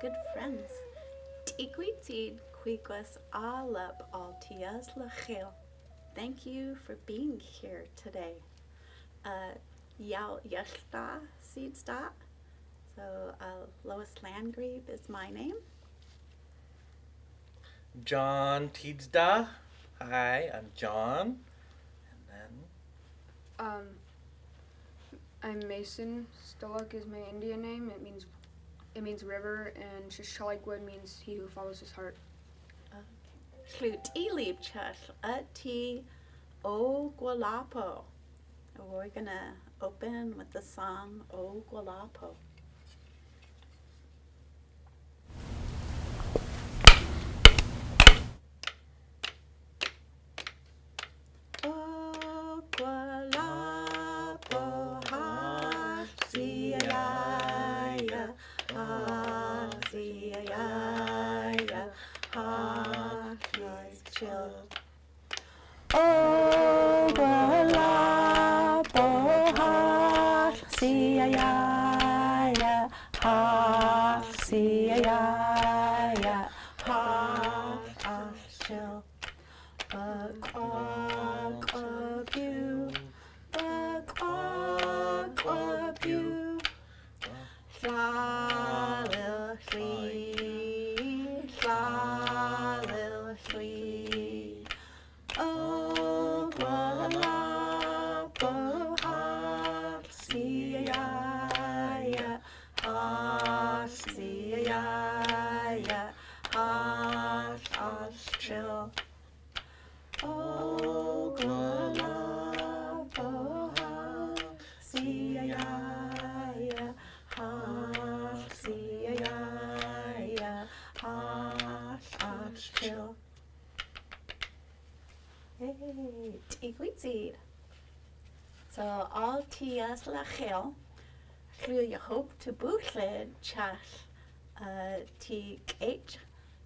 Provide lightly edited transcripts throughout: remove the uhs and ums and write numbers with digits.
good friends. dxʷsxৱiʔxwiʔ ʔugʷəč alap altias lachel. Thank you for being here today. Yşta sta. So Lois Landgrebe is my name. John Teedsda. Hi, I'm John. And then I'm Mason. Stolak is my Indian name. It means river, and Shishaliqwood means he who follows his heart. Tulalip Lushootseed ʔugʷəlapu. We're gonna open with the song ʔugʷəlapu. dxʷsxwiʔxwiʔ. So altias lachel. ʔugʷəč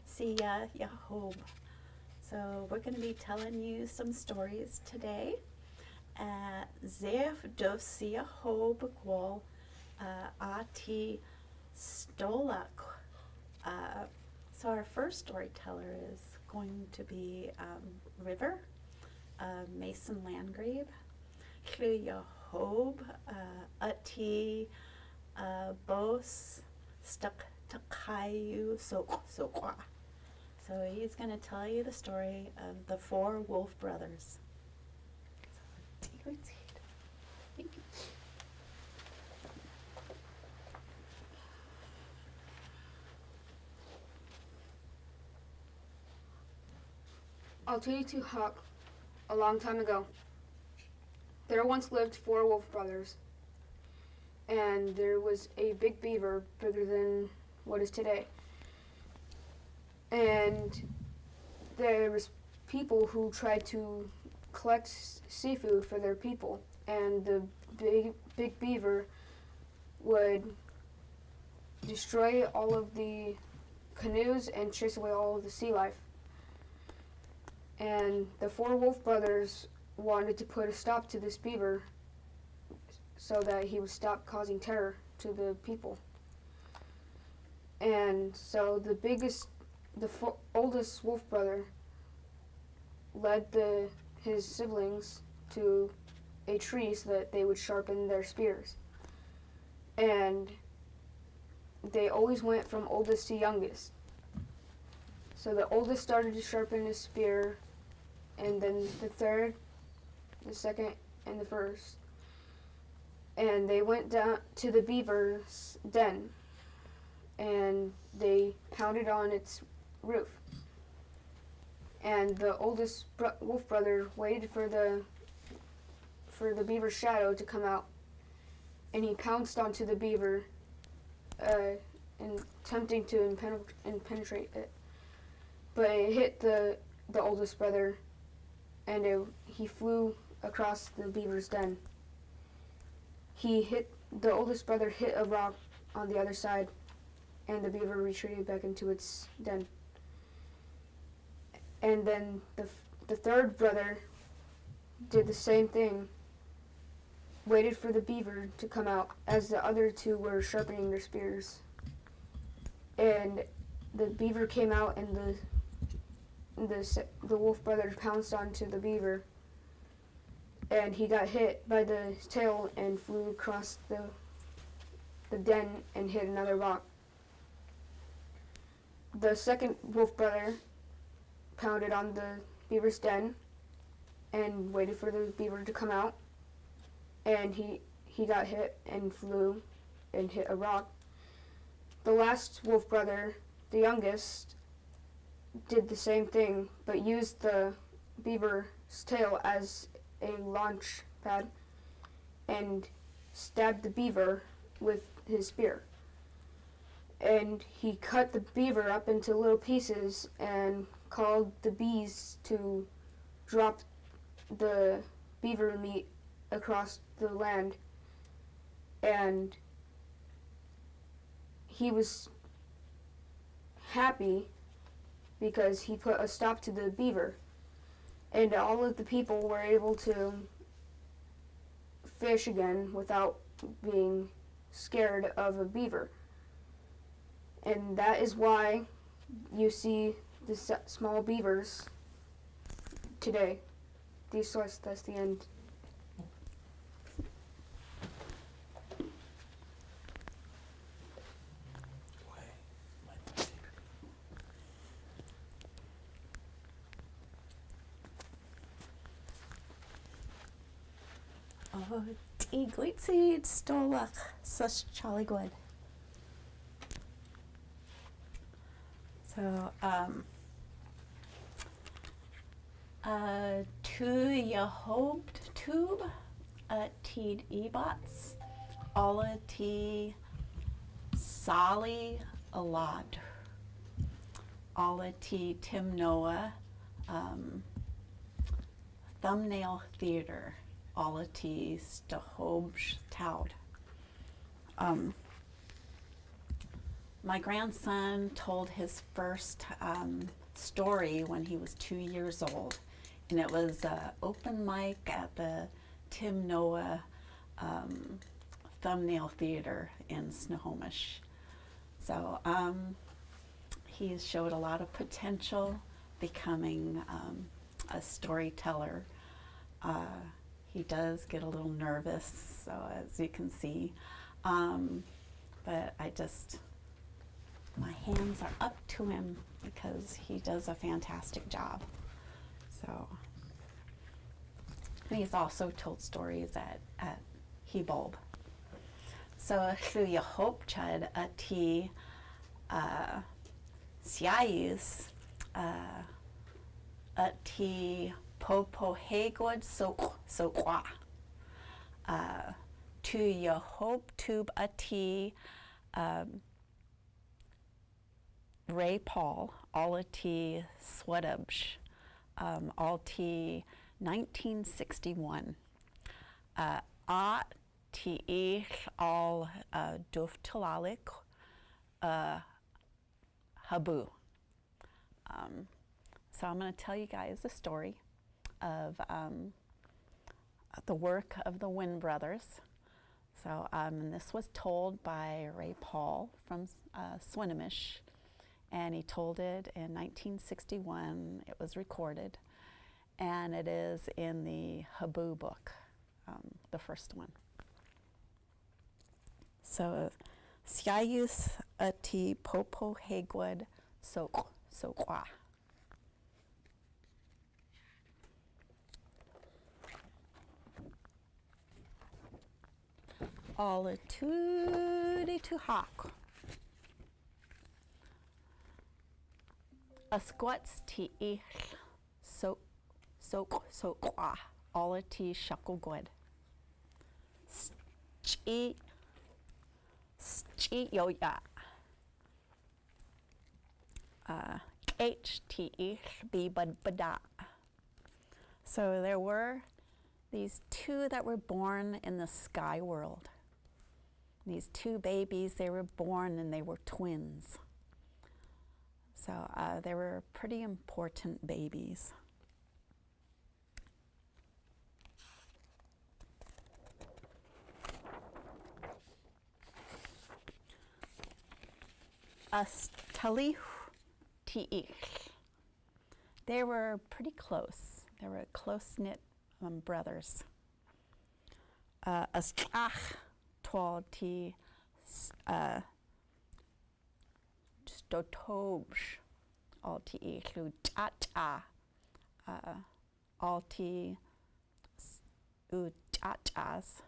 syaʔyaf. So we're going to be telling you some stories today. Zef dxws ati stolak. So our first storyteller is going to be River, Mason Landgrebe. ʔugʷəč ati syayus. So he's going to tell you the story of the 4 wolf brothers. Thank you. I'll tell you to Huck. A long time ago, there once lived 4 wolf brothers, and there was a big beaver bigger than what is today. And there was people who tried to collect seafood for their people, and the big beaver would destroy all of the canoes and chase away all of the sea life. And the 4 wolf brothers wanted to put a stop to this beaver so that he would stop causing terror to the people. And so the oldest wolf brother led his siblings to a tree so that they would sharpen their spears. And they always went from oldest to youngest. So the oldest started to sharpen his spear, and then the third, the second, and the first. And they went down to the beaver's den, and they pounded on its roof. And the oldest wolf brother waited for the beaver's shadow to come out, and he pounced onto the beaver, attempting to penetrate it. But it hit the oldest brother, and he flew across the beaver's den. The oldest brother hit a rock on the other side, and the beaver retreated back into its den. And then the third brother did the same thing, waited for the beaver to come out as the other 2 were sharpening their spears. and the beaver came out, and the wolf brothers pounced onto the beaver, and he got hit by the tail and flew across the den and hit another rock. The second wolf brother pounded on the beaver's den and waited for the beaver to come out, and he got hit and flew and hit a rock. The last wolf brother, the youngest, did the same thing, but used the beaver's tail as a launch pad and stabbed the beaver with his spear. And he cut the beaver up into little pieces and called the bees to drop the beaver meat across the land. And he was happy because he put a stop to the beaver, and all of the people were able to fish again without being scared of a beaver. And that is why you see the small beavers today. That's the end. dxʷsxৱiʔxwiʔ stolach sus Charlie good. So, pədyəhubtxৱ tid itabac, alla ti sali alad, alla ti Timnoa, thumbnail theater, alla ti dxwuleșucid. My grandson told his first story when he was 2 years old, and it was an open mic at the Timnoa Thumbnail Theater in Snohomish. So he showed a lot of potential becoming a storyteller. He does get a little nervous, so as you can see, but my hands are up to him because he does a fantastic job. So, and he's also told stories at Hebulb. So, pədyəhubtxৱ ti syayus ti pədyəhubtxৱ syaʔyaf. pədyəhubtxৱ ti Ray Paul, all ti syaʔyaf, all ti 1961. Ti all Tulalip Lushootseed. So I'm going to tell you guys the story of the work of the Wind Brothers. So and this was told by Ray Paul from Swinomish, and he told it in 1961. It was recorded, and it is in the Habu book, the first one. So, syayus ti pədyəhubtxৱ syaʔyaf. All tudy to hawk. Asquats ti syaʔyaf, all ti shucklegwood. Syaʔyaf. Ti bada. So there were these two that were born in the sky world. These two babies, they were born and they were twins. So they were pretty important babies. Talihu tiich. They were pretty close. They were close-knit brothers. Ach twal ti stotobj all ti ichlu tata all ti tatas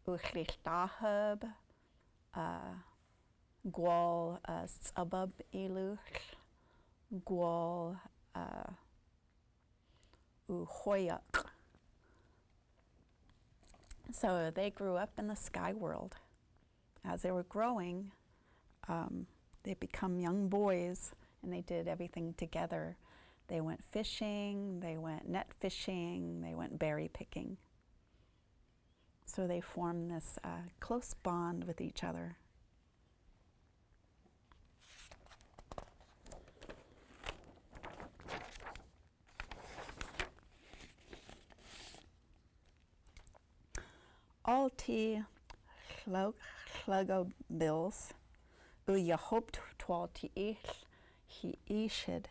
uchlichtahub gwal sabab iluch gwal uhoyak. So they grew up in the sky world. As they were growing, they become young boys, and they did everything together. They went fishing, they went net fishing, they went berry picking. So they formed this close bond with each other. All ti ʔugʷəbils ʔugʷəch he ishid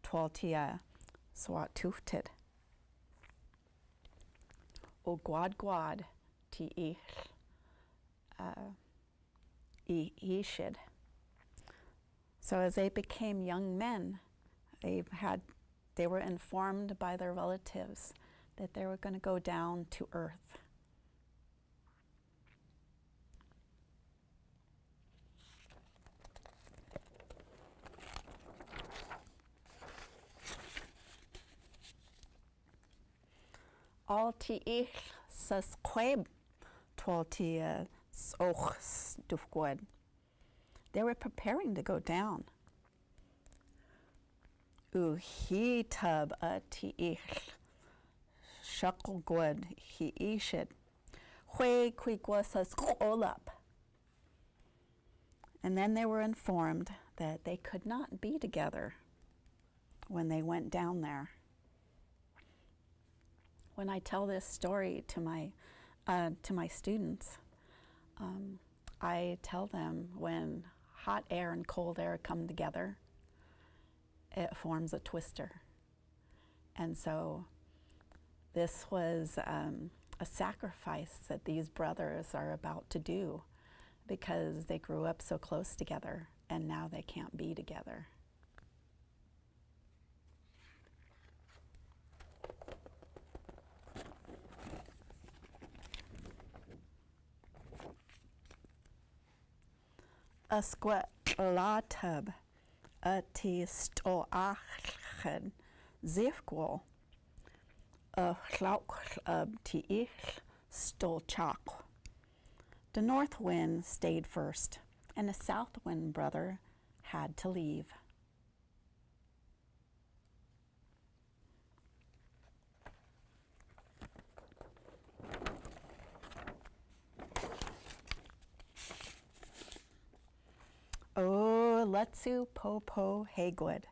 twal ti swatúftid. ʔugʷəd ti ishid. So as they became young men, they were informed by their relatives that they were going to go down to earth. All ti susq twal ti susq. They were preparing to go down. Uhitub ti ʔugʷəd he ishid. And then they were informed that they could not be together when they went down there. When I tell this story to my students, I tell them when hot air and cold air come together, it forms a twister. And so this was a sacrifice that these brothers are about to do because they grew up so close together and now they can't be together. Asqwəlatub ti stoachid zifgwal ti stolchak. The north wind stayed first, and the south wind brother had to leave. O letsu popo hagwid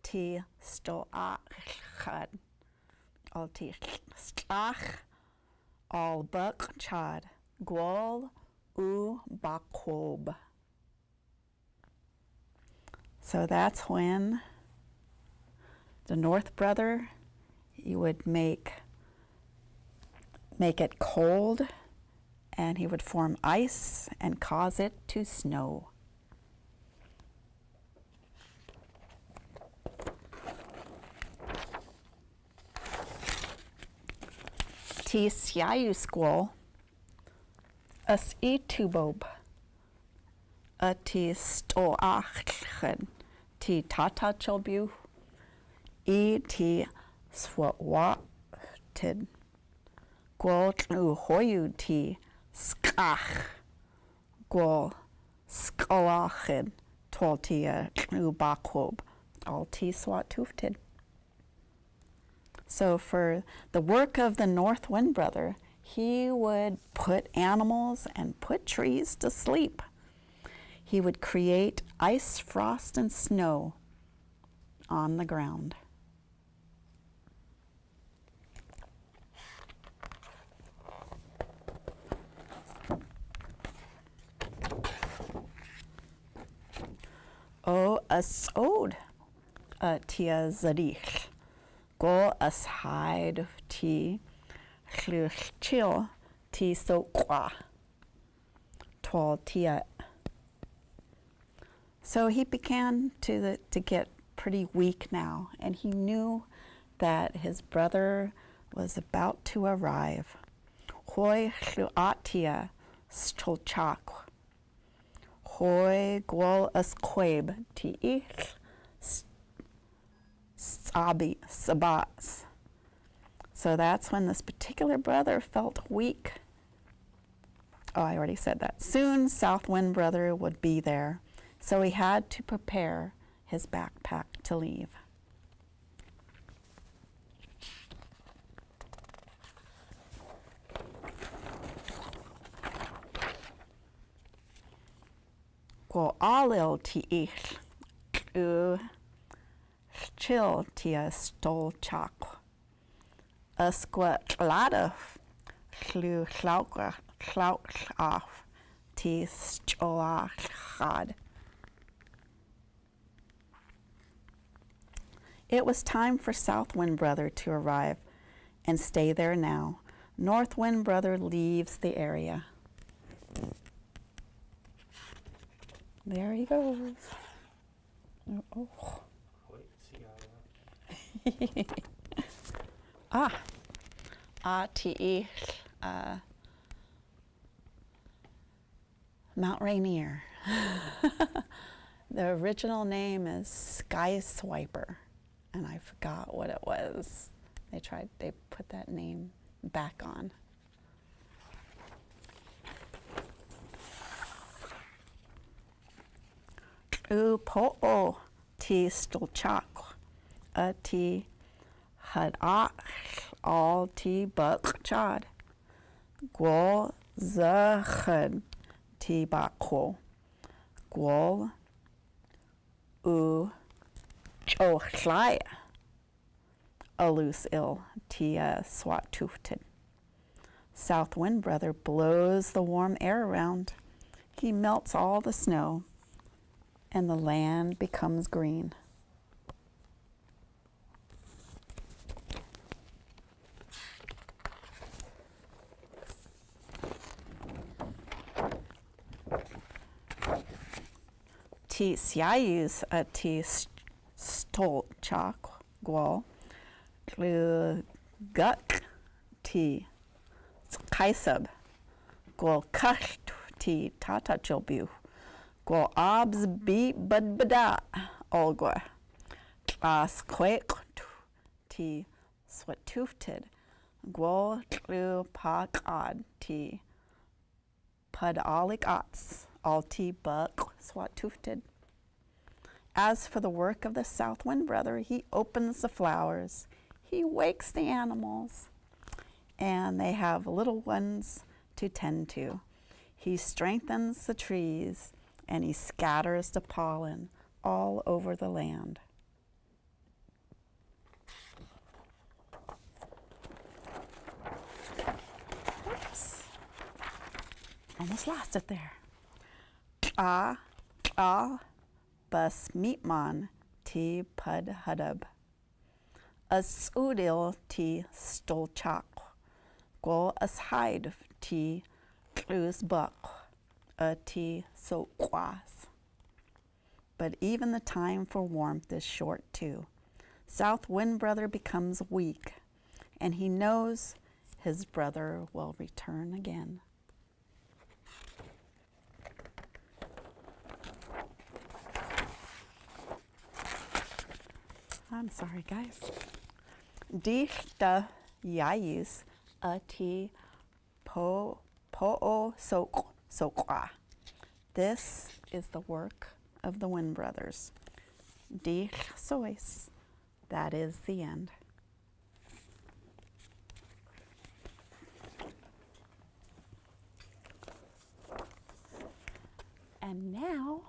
ti stoachad al ti stach al buck chad gwal u bakwob. So that's when the north brother, he would make it cold, and he would form ice and cause it to snow. Ti syayus as itubob ti stoachad ti tatachelbu ti swatid gwal hoyu ti skach gwal skalachid twal ti bakwob all ti swatúftid. So for the work of the North Wind Brother, he would put animals and put trees to sleep. He would create ice, frost, and snow on the ground. O asod tia zadich. Go aside ti ʔugʷəč ti syayus. Tall tia. So he began to get pretty weak now, and he knew that his brother was about to arrive. Hoi ʔuatia stolchak. Hoi gʷəlasqŭb ti ich sabats. So that's when this particular brother felt weak. Oh, I already said that. Soon South Wind Brother would be there, so he had to prepare his backpack to leave. Gʷəlapu ti ich ʔugʷəč tia stolchak. Bəsqŭ ʔugʷəch ti syaʔyaf. It was time for South Wind Brother to arrive and stay there now. North Wind Brother leaves the area. There he goes. Oh. Ti Mount Rainier. The original name is Sky Swiper, and I forgot what it was. They put that name back on. Puʔu ti stolchak ti itabac all ti bəsqŭ. Gʷsx̑ ti pəʔu. ʔugʷəč alus il ti syaʔyaf. South Wind Brother blows the warm air around. He melts all the snow, and the land becomes green. Ti syayus ti stolchak ʔugʷəch ti syaʔyaf. ʔugʷəch ti itabac. ʔugʷəč ʔsqŭ ti syaʔyaf. ʔugʷəch ti pədyəhubtx̶ all ti bəsqŭ. As for the work of the South Wind Brother, he opens the flowers, he wakes the animals, and they have little ones to tend to. He strengthens the trees, and he scatters the pollen all over the land. Oops. Almost lost it there. Basmitman ti pədyəhubtx̶. Asudil ti stolchak. Aside ti ʔugʷəch ti syayus. But even the time for warmth is short too. South Wind Brother becomes weak, and he knows his brother will return again. I'm sorry, guys. dxWsxwiʔ ti puʔu syayus. This is the work of the Wind Brothers. dxwiedzis. That is the end. And now,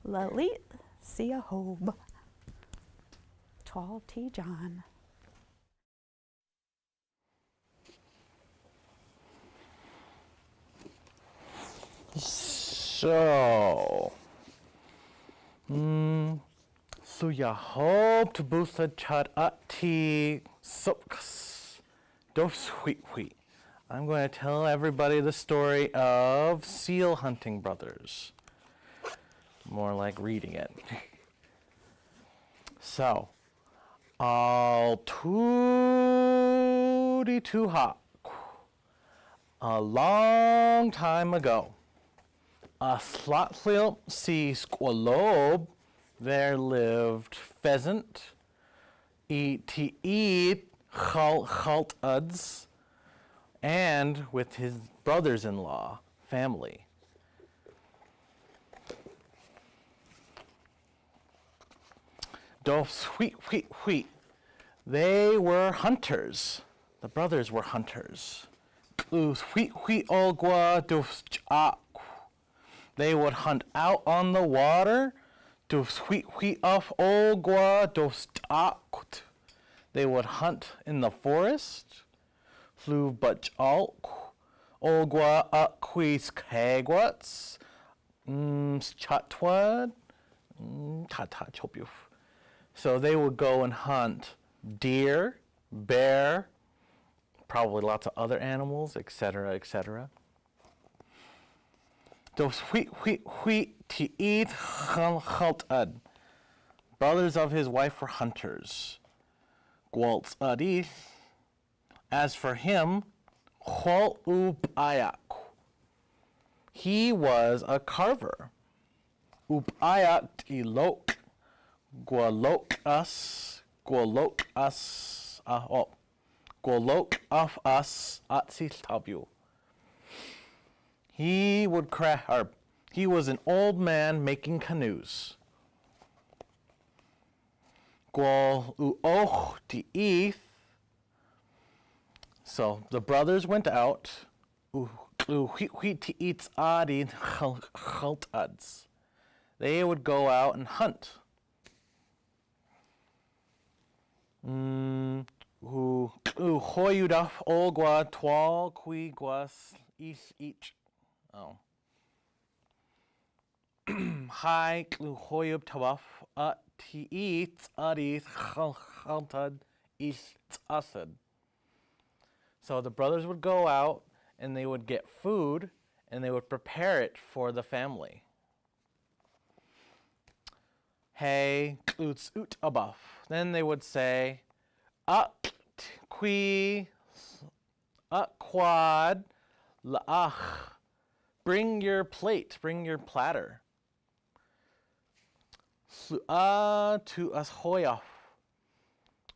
Lalit Siahob, Tall T. John. So So, syayahubtx̥ dxʷsx̥wiʔx̥ dxव्sx̥wiʔx̥. I'm going to tell everybody the story of seal hunting brothers. More like reading it. So, al tuha. A long time ago, a Tulalip Lushootseed there lived pheasant, itabac, and with his brothers-in-law family. dxव्sx̥wiʔx̥wiʔ. They were hunters. The brothers were hunters. ʔugʷəč. They would hunt out on the water. dxव्sx̥wiʔx̥. They would hunt in the forest. ʔugʷəč. syyaʔyaf. So they would go and hunt deer, bear, probably lots of other animals, etc., etc. dxव्sx̥wiʔx̥wiʔ. Brothers of his wife were hunters. ʔugʷəč. As for him, ʔugʷəč. He was a carver. ʔugʷəč. gʷəlapu. He would he was an old man making canoes. gʷəlapu. So the brothers went out. They would go out and hunt. Oh. Hi, So the brothers would go out and they would get food and they would prepare it for the family. Hey, then they would say, quad, bring your plate, bring your platter. Syaʔyaf.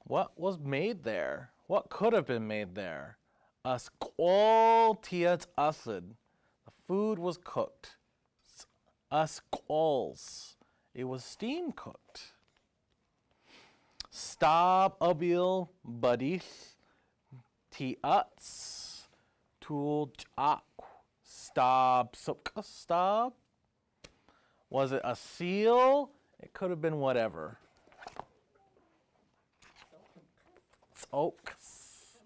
What was made there? What could have been made there? dxव्sx̥wiʔx̥. The food was cooked. syaʔyus. It was steam cooked. Stab abil badis tiats tuljak. Stab susq stab. Was it a seal? It could have been whatever. Syayus.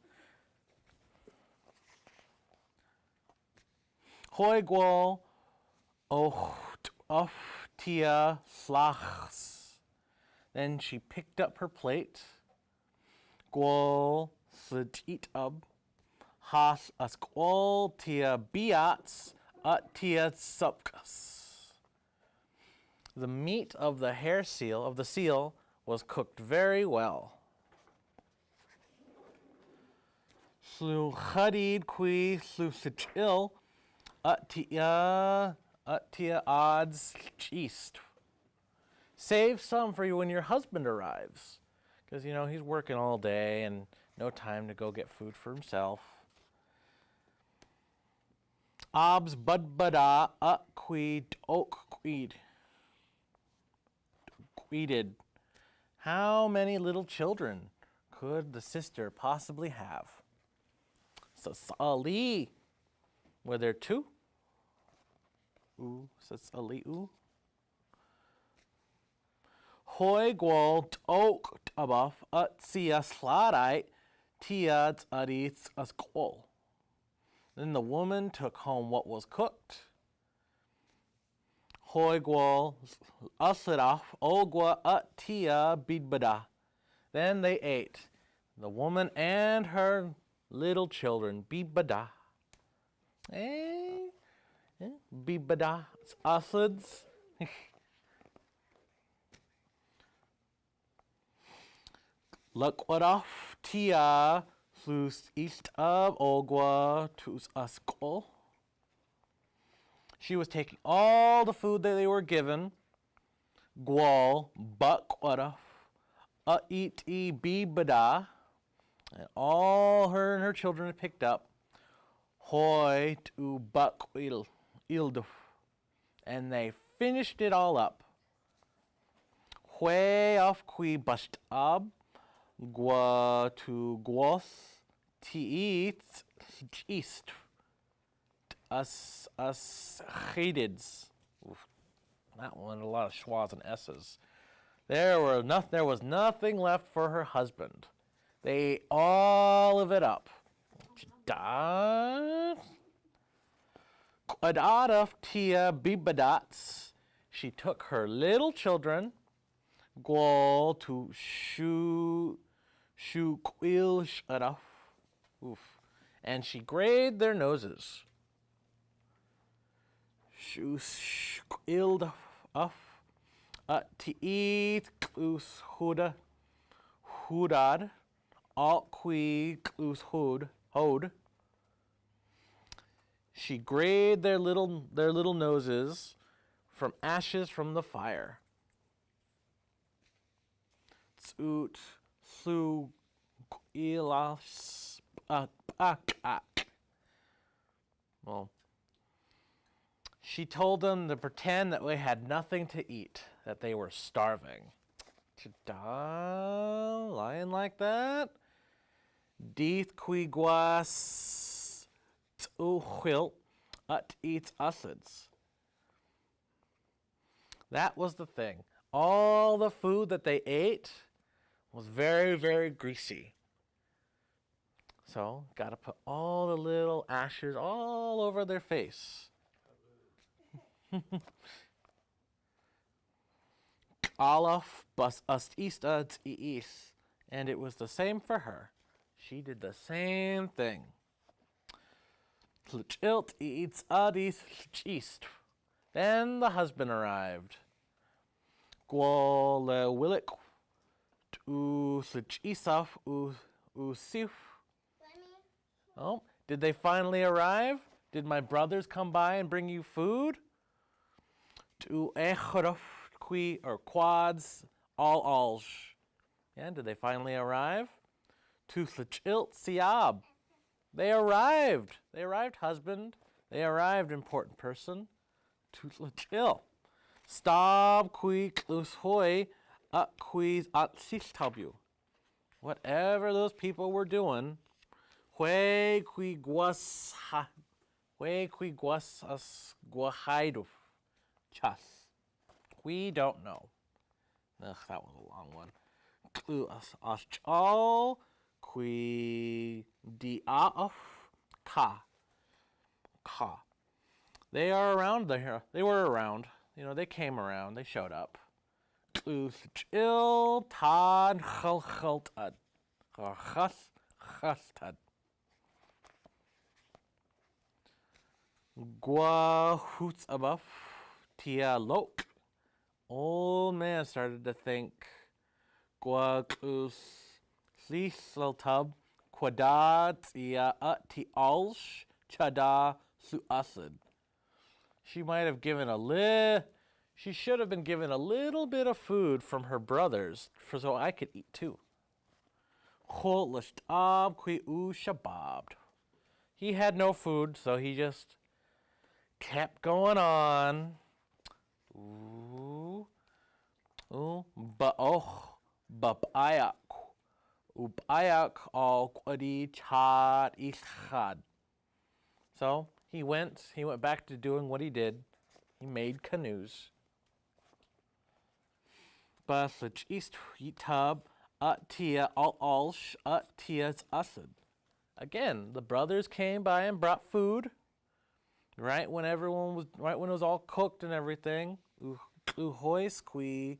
Hoigwal tia slachs. Then she picked up her plate. Gwal slitab. Has askwal tia biats tia susq. The meat of the seal, was cooked very well. Slūchadid qui slūsachil tia odds cheast. Save some for you when your husband arrives. Because, he's working all day and no time to go get food for himself. Obs budbada quid queeded. How many little children could the sister possibly have? Sali. Were there two? Sali. Hoigwal tabaf tia slarai tiads adits askwal. Then the woman took home what was cooked. hoi gwal asiraf ogwa tia bidbada. Then they ate, the woman and her little children. Bidbada. Bidbada. Asids. Laqwaraf tia flus east of ogwa to susq. She was taking all the food that they were given. Gwal baqwaraf iti bibada. And all her and her children had picked up. Hoi to baqwil ilduf. And they finished it all up. Hwe of qui bust ab. Gwa to gwas tiit east. Us chadids. That one, a lot of schwas and s's. There was nothing left for her husband. They ate all of it up. Qadadaf tia bibadats. She took her little children. Gwal to shuqil sharaf. And she grayed their noses. Shuqil af. Tiit klus hudad. Alt qui klus hod. She grayed their little noses from ashes from the fire. Tsut su ilas Well, she told them to pretend that they had nothing to eat, that they were starving. Lying like that? Deeth qui guas t'uchil ut eats usids. That was the thing. All the food that they ate was very, very greasy. So, got to put all the little ashes all over their face. Alaf bus ustista t'is. And it was the same for her. She did the same thing. Tlchilt eats adis east. Then the husband arrived. Gwale willik to isaf usif. Oh, did they finally arrive? Did my brothers come by and bring you food? To echoraf qui or quads alls. Yeah, did they finally arrive? To tlchilt syab. They arrived. They arrived, husband. They arrived, important person. To tlchil. Stab qui klus hoi quis at sistabu. Whatever those people were doing, hue qui guas as guahaiduf chas. We don't know. Ugh, that was a long one. Clu as all qui diaf ka. They are around there. They were around. You know, they came around. They showed up. Klus tad chalchaltad. Chastad. Gwa hoots above tia lok. Old man started to think. Gwa klus slisaltub quadad tia ti alsh chada suacid. She might have given she should have been given a little bit of food from her brothers so I could eat too. He had no food, so he just kept going on. Babayak al qadi chad ishad. So he went back to doing what he did. He made canoes. Basach east yitab tia alsh tia's asid. Again, the brothers came by and brought food. Right when it was all cooked and everything. ʔugʷəč,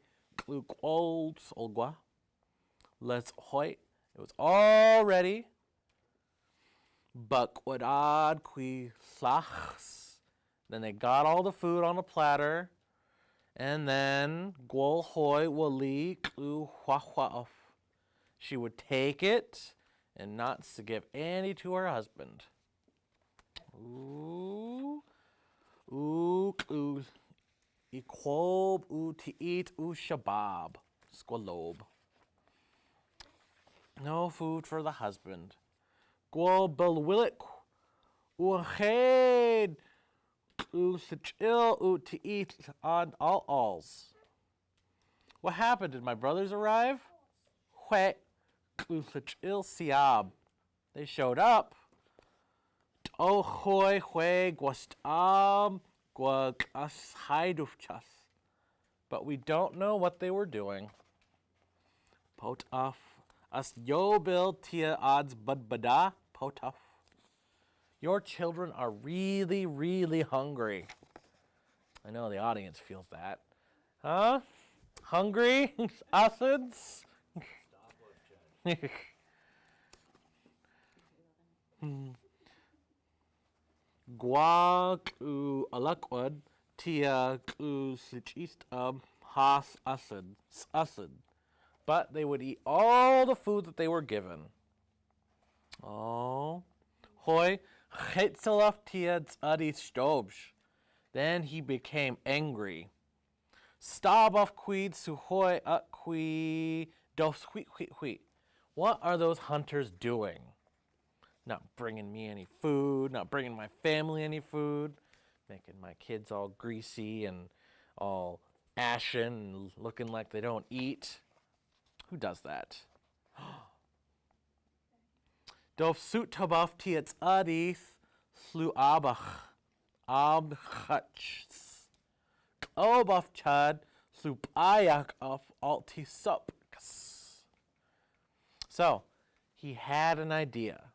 ʔugʷəč, let's hoy. It was all ready. Bəsqʷ, syayus. Then they got all the food on a platter. And then gʷəlapu. She would take it and not to give any to her husband. shabab. No food for the husband. Gʷəlapu. On alls. What happened? Did my brothers arrive? Syayab. They showed up. But we don't know what they were doing. Your children are really, really hungry. I know the audience feels that. Huh? Hungry? Acids? Gʷəlapu has acid. But they would eat all the food that they were given. Oh. Hoy. Then he became angry. dxWsxwiʔxwiʔ. What are those hunters doing? Not bringing me any food, not bringing my family any food, making my kids all greasy and all ashen and looking like they don't eat. Who does that? dxWsxwiʔxwiʔ. So, he had an idea.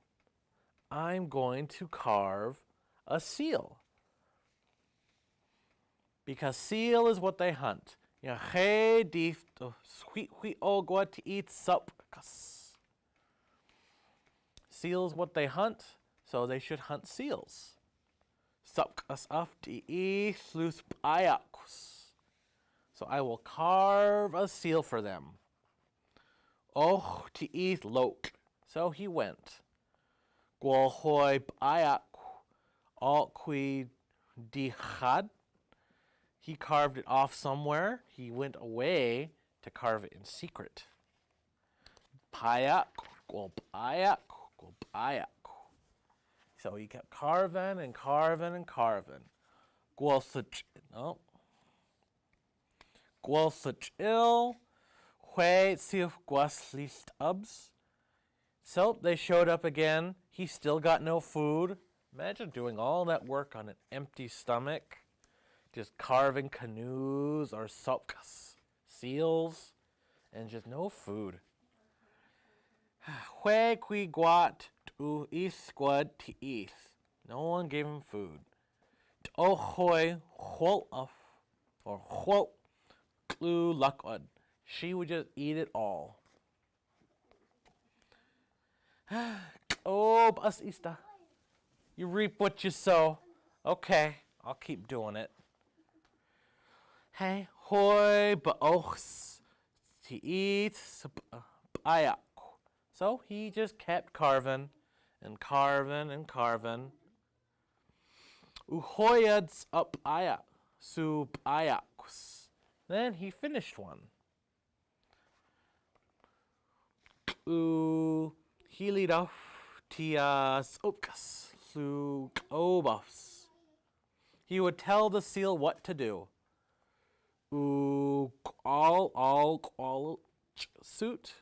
I'm going to carve a seal. Because seal is what they hunt. Seal is what they hunt, so they should hunt seals. So I will carve a seal for them. Loc. So he went. He carved it off somewhere. He went away to carve it in secret. So he kept carving and carving and carving. So they showed up again. He still got no food. Imagine doing all that work on an empty stomach. Just carving canoes or seals and just no food. No one gave him food. She would just eat it all. Oh, basista. You reap what you sow. Okay, I'll keep doing it. Hey, hoy, ba'ochs. He eats. So he just kept carving and carving and carving. Uhoyads up ayak. Sub ayaks. Then he finished one. Hilidaf tias opkas. Su obafs. He would tell the seal what to do. All suit.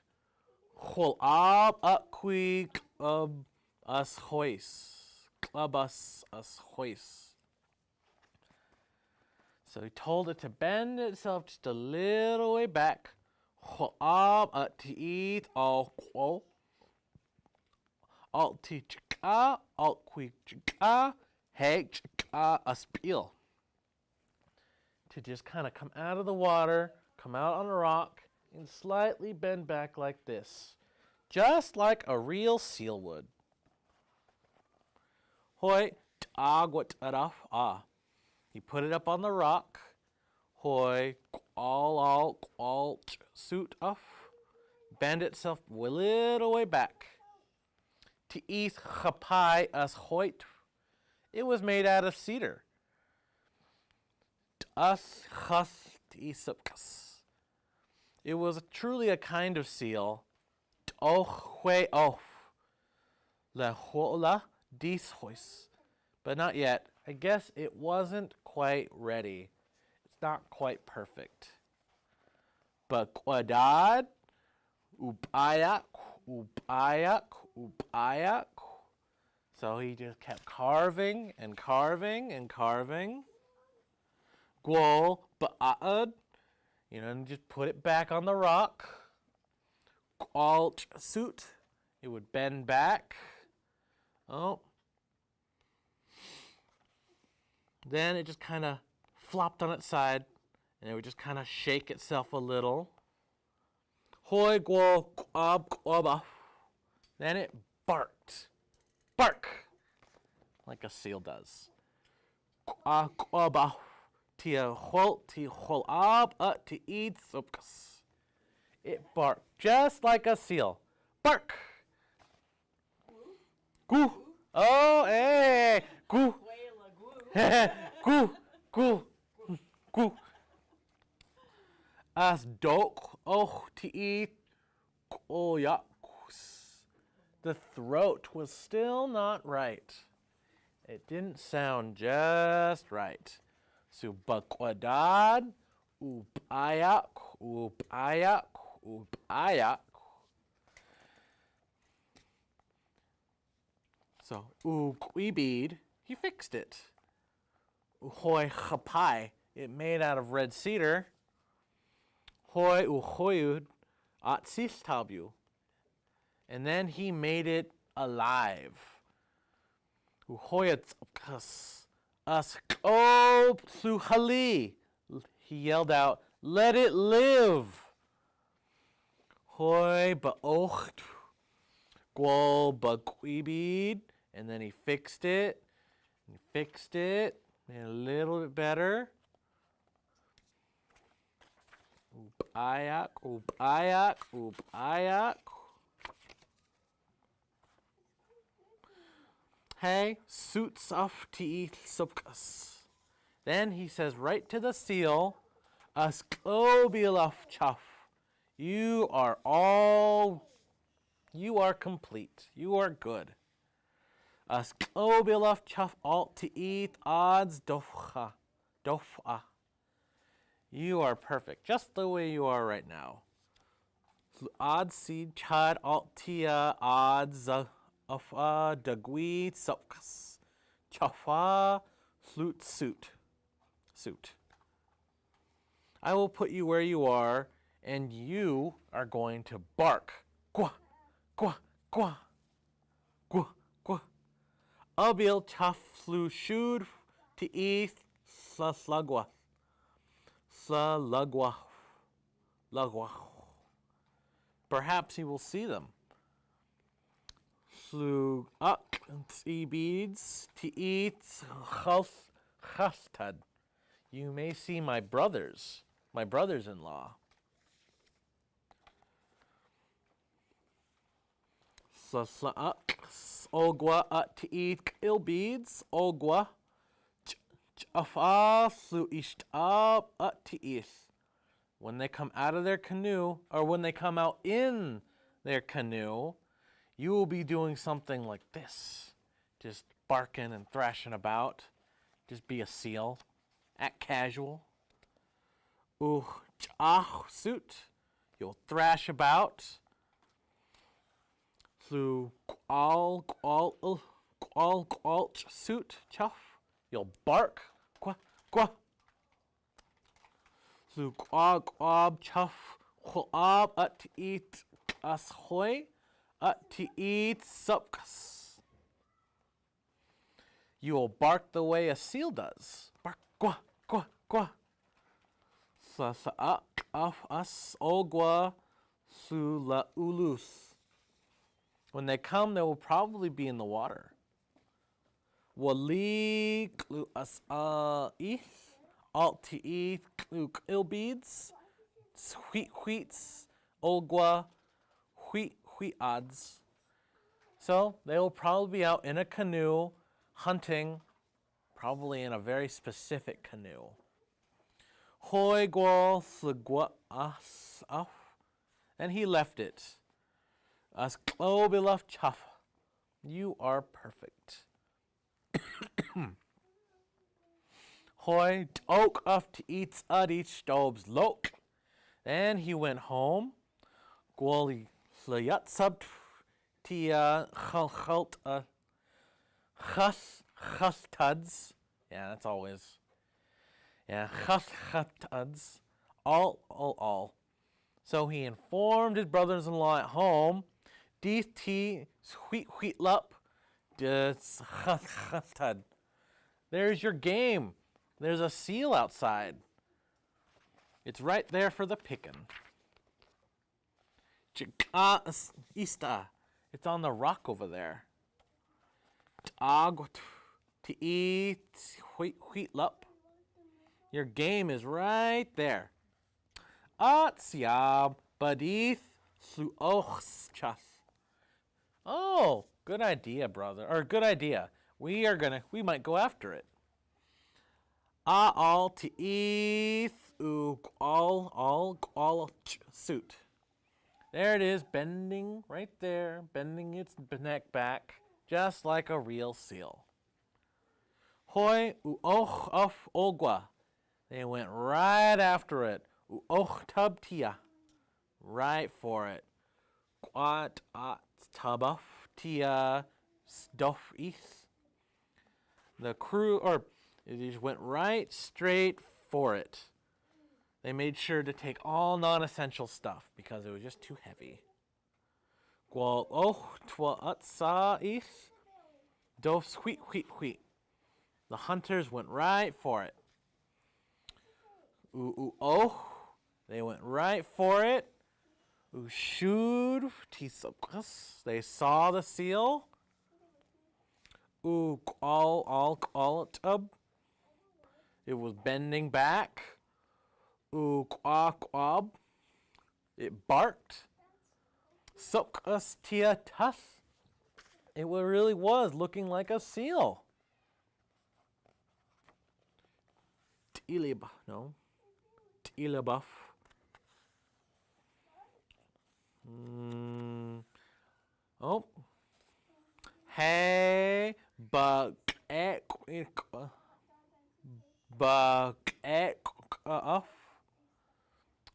So he told it to bend itself just a little way back. To eat all alt teach all quick hey a spiel. To just kind of come out of the water, come out on a rock, and slightly bend back like this. Just like a real seal would. Hoi, ʔugʷəč. He put it up on the rock. Hoi, ʔugʷəč. Bend itself a little way back. Dxʷsxświʔ. It was made out of cedar. dxʷsxświʔ. It was truly a kind of seal. dxʷləšucid. But not yet. I guess it wasn't quite ready. It's not quite perfect. Bəsqʷ. utabac. So he just kept carving and carving and carving. gʷəlapu. And just put it back on the rock. ʔugʷəč. It would bend back. Oh. Then it just kind of flopped on its side, and it would just kind of shake itself a little. Hoi gʷəlapu. Then it barked. Bark! Like a seal does. dxவ்வlapu. It barked just like a seal. Bark! Goo! Oh, hey! Goo! Goo! Goo! Goo! As dok the throat was still not right. It didn't sound just right. So bəsqʷ. So ʔugʷəč, he fixed it. Hoi ʔpai, it made out of red cedar. Hoi ʔugʷəč ʔsysqq. And then he made it alive. He yelled out, "Let it live!" Hoi bæsqʷ. Bəsqʷ. And then he fixed it. He fixed it. Made it a little bit better. Hey, suits of dxws. Then he says right to the seal, ʔugʷəč. You are complete. You are good. ʔugʷəč odds dxwa. You are perfect, just the way you are right now. Odds seed chad altia odds of dxვის chafa flute suit. I will put you where you are, and you are going to bark. Gwa, gwa, gwa, gwa, gwa. Abil chaflushood to eat slugwa. Perhaps he will see them. beads to eat chastad. You may see my brothers-in-law. ʔugʷə to eat beads. ʔugʷə to eat. When they come out of their canoe, or when they come out in their canoe, you will be doing something like this. Just barking and thrashing about. Just be a seal. Act casual. Suit. You'll thrash about. Suit. Chuff. You'll bark. Qua, qua. Chuff. To eat ashoy. To eat supkas. You will bark the way a seal does. Bark, gwa, gwa, gwa. Syayaf us ʔugʷəč sulus. When they come, they will probably be in the water. ʔwalik lusayis alti ilbeads syaʔyaf ʔugʷəč. So they will probably be out in a canoe hunting, probably in a very specific canoe. And he left it. You are perfect. Then he went home. Yeah, that's always. Yeah, all. So he informed his brothers-in-law at home. There's your game. There's a seal outside. It's right there for the picking. It's on the rock over there. Your game is right there. Oh, good idea, brother. Or good idea. We might go after it. Suit. There it is, bending right there, bending its neck back, just like a real seal. Hoi uoch of ʔugʷəč. They went right after it. Uochtubtia. Right for it. Quat tabaf tia stofis. The crew, or they just went right straight for it. They made sure to take all non-essential stuff because it was just too heavy. dxWsxwiʔxwiʔ. The hunters went right for it. They went right for it. ʔugʷəč. They saw the seal. ʔugʷəč. It was bending back. ʔugʷəč. It barked. syayus. It really was looking like a seal. Tulalip. Oh. Hey, bəsqŭ.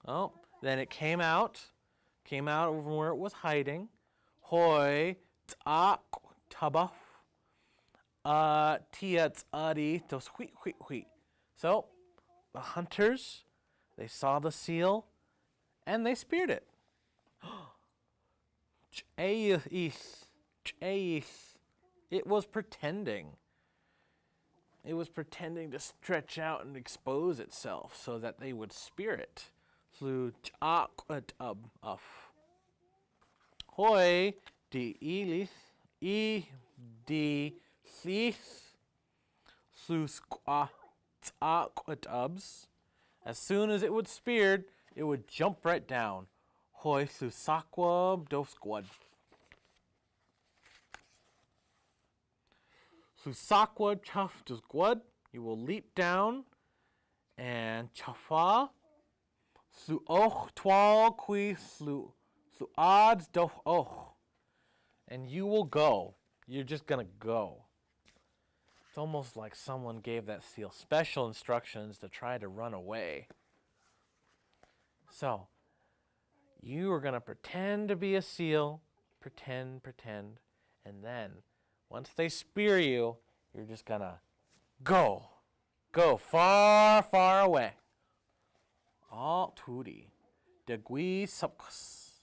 Oh, then it came out over where it was hiding. Hoi itabac. dxWsxwiʔxwiʔ. So the hunters, they saw the seal and they speared it. syayus. It was pretending. It was pretending to stretch out and expose itself so that they would spear it. Hoi susq. As soon as it was speared, it would jump right down. Hoi dxʷsxwiʔxwiʔ. dxʷsxwiʔxwiʔ. You will leap down and chafa. And you will go. You're just gonna go. It's almost like someone gave that seal special instructions to try to run away. So, you are going to pretend to be a seal, pretend, and then once they spear you, you're just going to go far away. Turi, dxვის.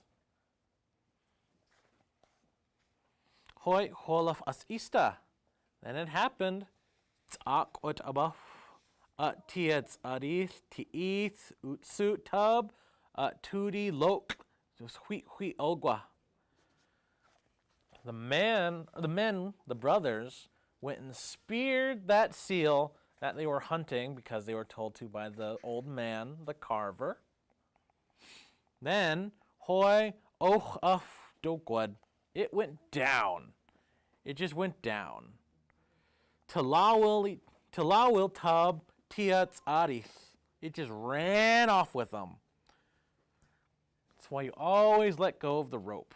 Hoi holaf as ista. Then it happened. itabac, tiads tiith, ʔsuq tub, Tulalip Lushootseed Department. The brothers, went and speared that seal that they were hunting because they were told to by the old man, the carver. Then, hoi ʔugʷəč, it went down. It just went down. Tulalip tub tiads, it just ran off with them. That's why you always let go of the rope.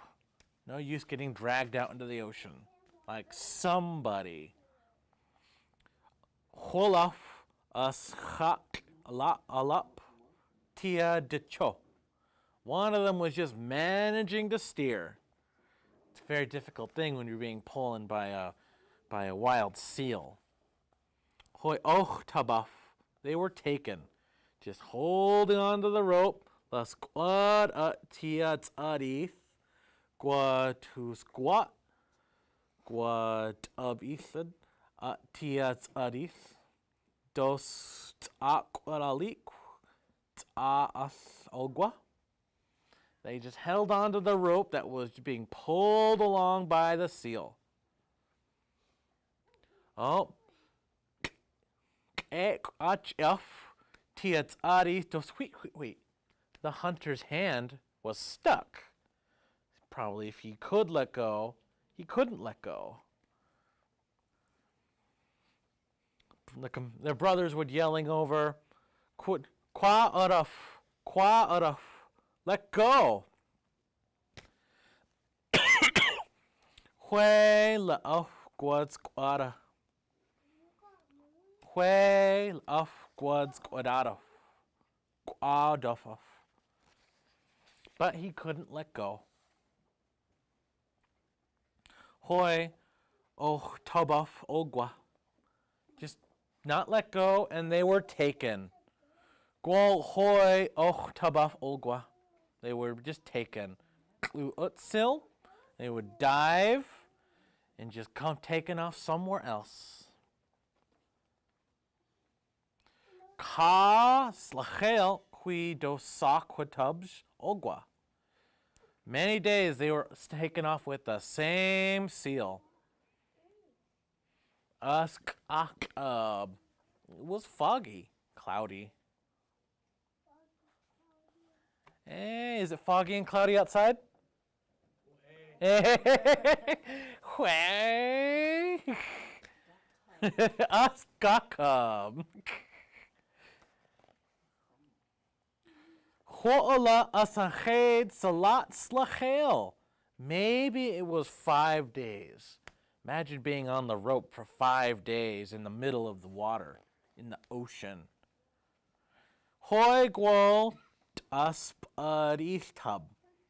No use getting dragged out into the ocean like somebody. ʔugʷəč tia. One of them was just managing to steer. It's a very difficult thing when you're being pulled by a wild seal. Hoi itabac, they were taken, just holding onto the rope. Lasqwad tiads gʷtusqwat, gʷatabisad tiads dxʷsx̑wiʔx̑wiʔ ʔugʷəč. They just held onto the rope that was being pulled along by the seal. Oh, syaʔyaf tiads dxświʔx̑wiʔ. The hunter's hand was stuck. Probably if he could let go, he couldn't let go. Their brothers would yelling over, "Kwa araf, let go." ʔugʷəč. But he couldn't let go. Hoi itabac ʔugʷəč. Just not let go, and they were taken. Hoi itabac ʔugʷəč. They were just taken. ʔugʷəč. They would dive and just come taken off somewhere else. Ka slachel hui dxʷsx̑wiʔx̑wiʔ ʔugʷəč. Many days they were taken off with the same seal. It was foggy, cloudy. Hey, is it foggy and cloudy outside? Askakab. Maybe it was 5 days. Imagine being on the rope for 5 days in the middle of the water, in the ocean.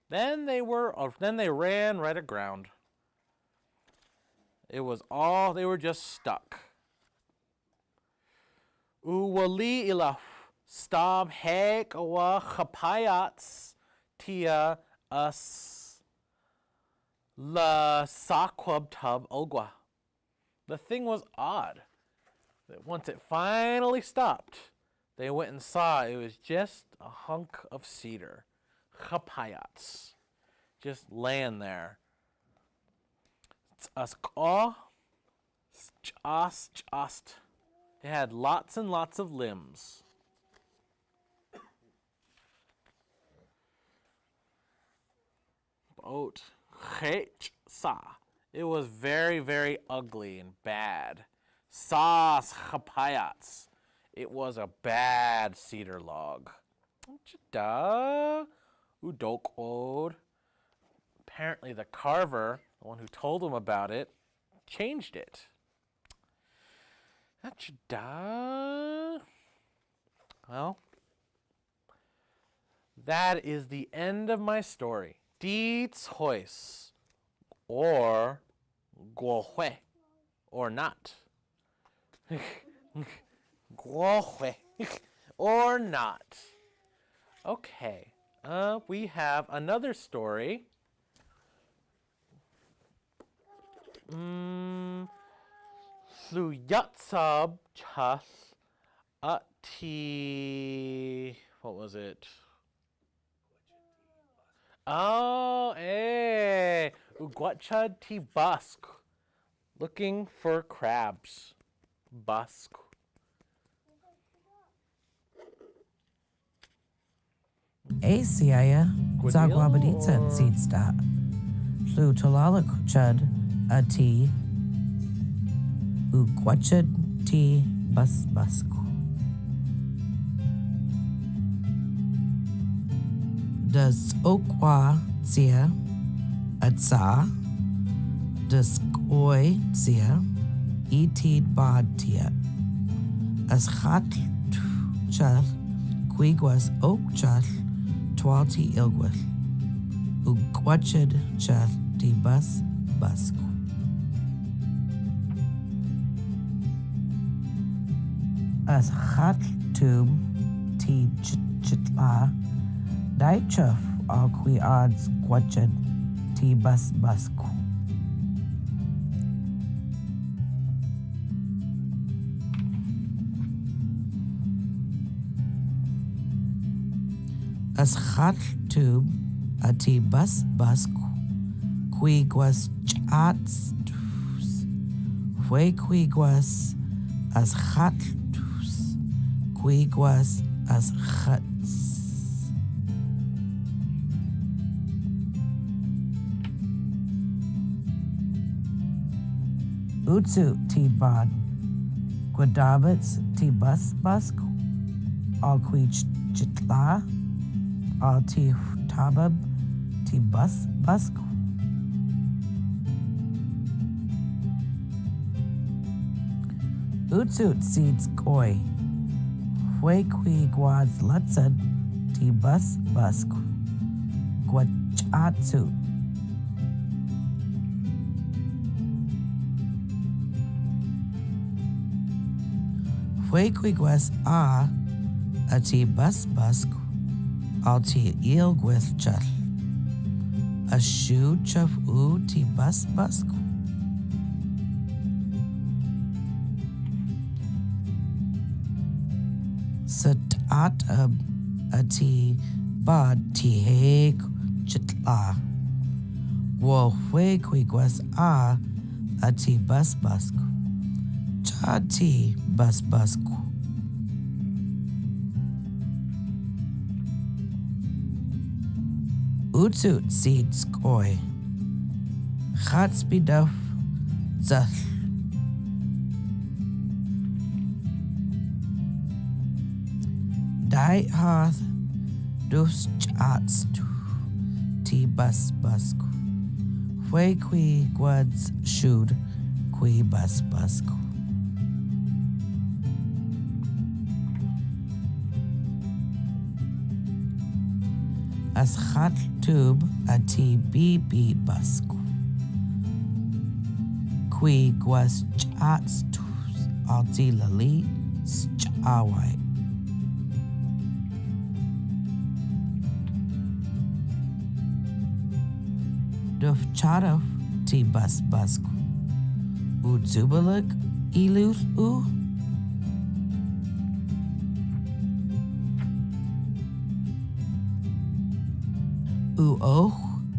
Then they ran right aground. It was all, they were just stuck. Ūwali stab hek awa chapayats tia us la sakwab tub ʔugʷəč. The thing was odd. That once it finally stopped, they went and saw it was just a hunk of cedar. Chapayats. Just laying there. It had lots and lots of limbs. It was very, very ugly and bad. Chapayats. It was a bad cedar log. Apparently the carver, the one who told him about it, changed it. Well, that is the end of my story. dxვის, or gʷəlapu, or not. gʷəlapu, or not. Okay, we have another story. ʔugʷəch ti, what was it? Oh, eh, ʔugʷəč ti bəsqw. Looking for crabs. Bəsqw. Syayus ʔugʷəch sta. Tulalip Lushootseed ʔugʷəč ti bəsqw. dxʷsxɡwəch dxʷsxɡwiʔ itabac bəsqʷ ʔugʷəch twalti ʔugʷəch ʔugʷəchid ti bəsqw. Bəsqʷ ti dxʔla dxʔyaf ʔugʷəch ti bəsqw. Bəsqʷ ti bəsqw ʔugʷəch ʔugʷəch ʔugʷəch ʔsuq ti bad ʔudabac ti bəsqw ʔugʷəch ti itabac ti bəsqw. ʔsuotseed ʔugʷəch ti bəsqw ʔugʷəch. ʔugʷəch ti bəsqw ti ʔugʷəch. ʔsuq ti bəsqw. syayaf ti bad ti heeg dxʔla. ʔugʷəch ti bəsqw. ti bəsqw. ʔsuotseed ʔugʷəch dxʔyaf ti bəsqw. ʔugʷəchud ti bəsqw. Bəsqʷ ti bəsqw. ʔugʷəch ti lali syayus. dxʔyaf ti bəsqw. Tulalip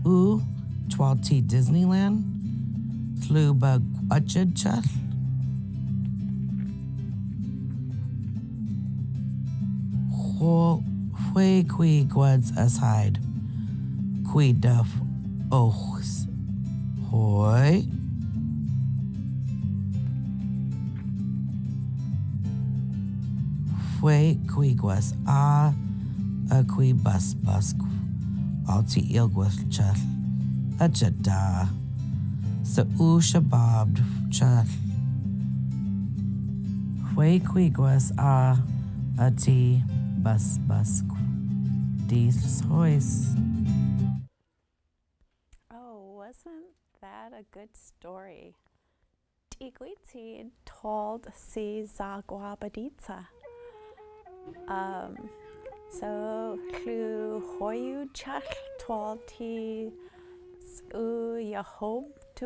Lushootseed twalti Disneyland. ʔugʷəch ʔugʷəch aside ʔudaf ox hoi. ʔugʷəch ti bəsqw ti ʔugʷəch ajada syayus. ʔugʷəch ti bəsqw dxws. Oh, wasn't that a good story? dxʷsxৱiʔ told si zagwabaditsa. So ʔugʷəch told ti syayahubtxŭ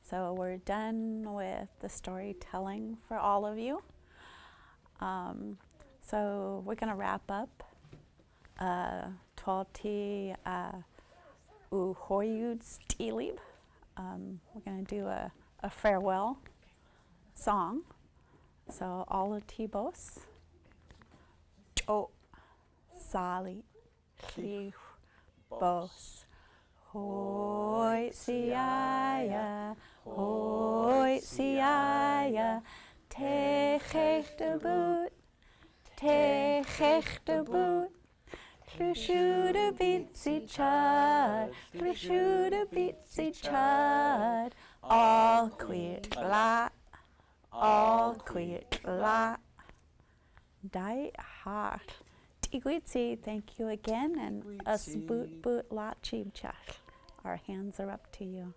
So we're done with the storytelling for all of you. So we're going to wrap up Tulalip Lushootseed. We're going to do a farewell song. So all of Tibos. Sali, Bos, Hoi, Syayaf, Hoi, Syayaf, dxwuläshucid, dxwuläshucid, Lushootseed, ʔugʷəč, die hard. dxwuläšucid, thank you again, and ʔugʷəč. Our hands are up to you.